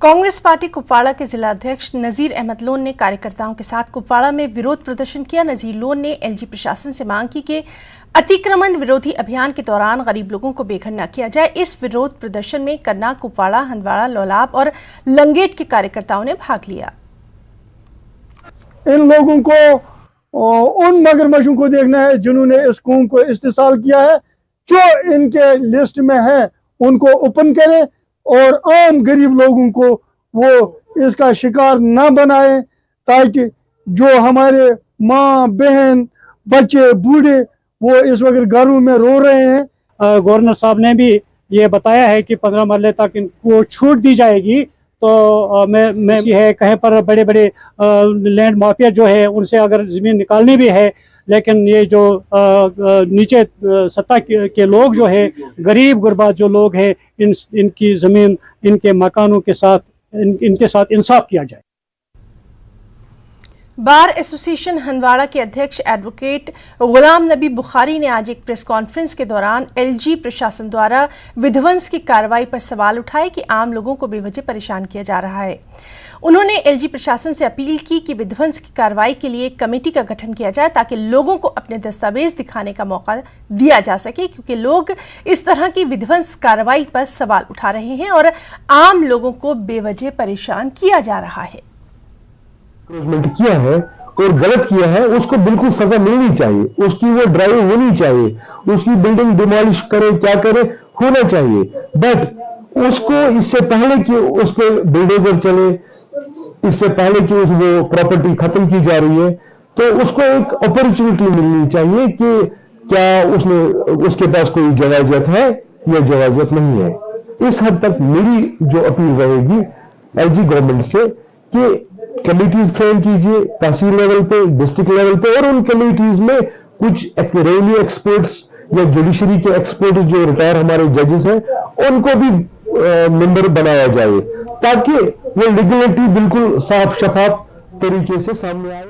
Congress party Kupwara के जिला अध्यक्ष नजीर अहमद लोन ने कार्यकर्ताओं के साथ कुपवाड़ा में विरोध प्रदर्शन किया। नजीर लोन ने एलजी प्रशासन से मांग की कि अतिक्रमण विरोधी अभियान के दौरान गरीब लोगों को बेघर न किया जाए। इस विरोध प्रदर्शन में कन्ना, कुपवाड़ा, हंदवाड़ा, लोलाब और लंगेट के कार्यकर्ताओं ने भाग लिया। इन लोगों को उन मगरमच्छों को देखना है जिन्होंने इस कौम को इस्तेसाल किया है। जो इनके लिस्ट में है उनको ओपन करें और आम गरीब लोगों को वो इसका शिकार ना बनाए, ताकि जो हमारे माँ, बहन, बच्चे, बूढ़े वो इस वक्त घरों में रो रहे हैं। गवर्नर साहब ने भी ये बताया है कि 15 मरले तक इनको छूट दी जाएगी। तो मैं है कहीं पर बड़े बड़े लैंड माफिया जो है उनसे अगर ज़मीन निकालनी भी है, लेकिन ये जो नीचे सत्ता के लोग जो है, गरीब गुरबा जो लोग हैं, इनकी ज़मीन, इनके मकानों के साथ इनके साथ इंसाफ किया जाए। बार एसोसिएशन हंदवाड़ा के अध्यक्ष एडवोकेट गुलाम नबी बुखारी ने आज एक प्रेस कॉन्फ्रेंस के दौरान एलजी प्रशासन द्वारा विध्वंस की कार्रवाई पर सवाल उठाए कि आम लोगों को बेवजह परेशान किया जा रहा है। उन्होंने एलजी प्रशासन से अपील की कि विध्वंस की कार्रवाई के लिए एक कमेटी का गठन किया जाए ताकि लोगों को अपने दस्तावेज दिखाने का मौका दिया जा सके, क्योंकि लोग इस तरह की विध्वंस कार्रवाई पर सवाल उठा रहे हैं और आम लोगों को बेवजह परेशान किया जा रहा है। किया है और गलत किया है, उसको बिल्कुल सजा मिलनी चाहिए, उसकी वो ड्राइव होनी चाहिए, उसकी बिल्डिंग डिमोलिश करे, क्या करे, होना चाहिए। बट उसको इससे पहले कि उस पर बिल्डोजर चले, इससे पहले कि उस वो प्रॉपर्टी खत्म की जा रही है, तो उसको एक अपॉर्चुनिटी मिलनी चाहिए कि क्या उसके पास कोई जवाजियत है या जवाजियत नहीं है। इस हद तक मेरी जो अपील रहेगी एलजी गवर्नमेंट से कि कमिटीज फ्रेम कीजिए तहसील लेवल पे, डिस्ट्रिक्ट लेवल पे, और उन कमिटीज में कुछ रेवेन्यू एक्सपर्ट्स या जुडिशरी के एक्सपर्ट्स जो रिटायर हमारे जजेस हैं उनको भी मेंबर बनाया जाए, ताकि वो लीगलिटी बिल्कुल साफ शफाफ तरीके से सामने आए।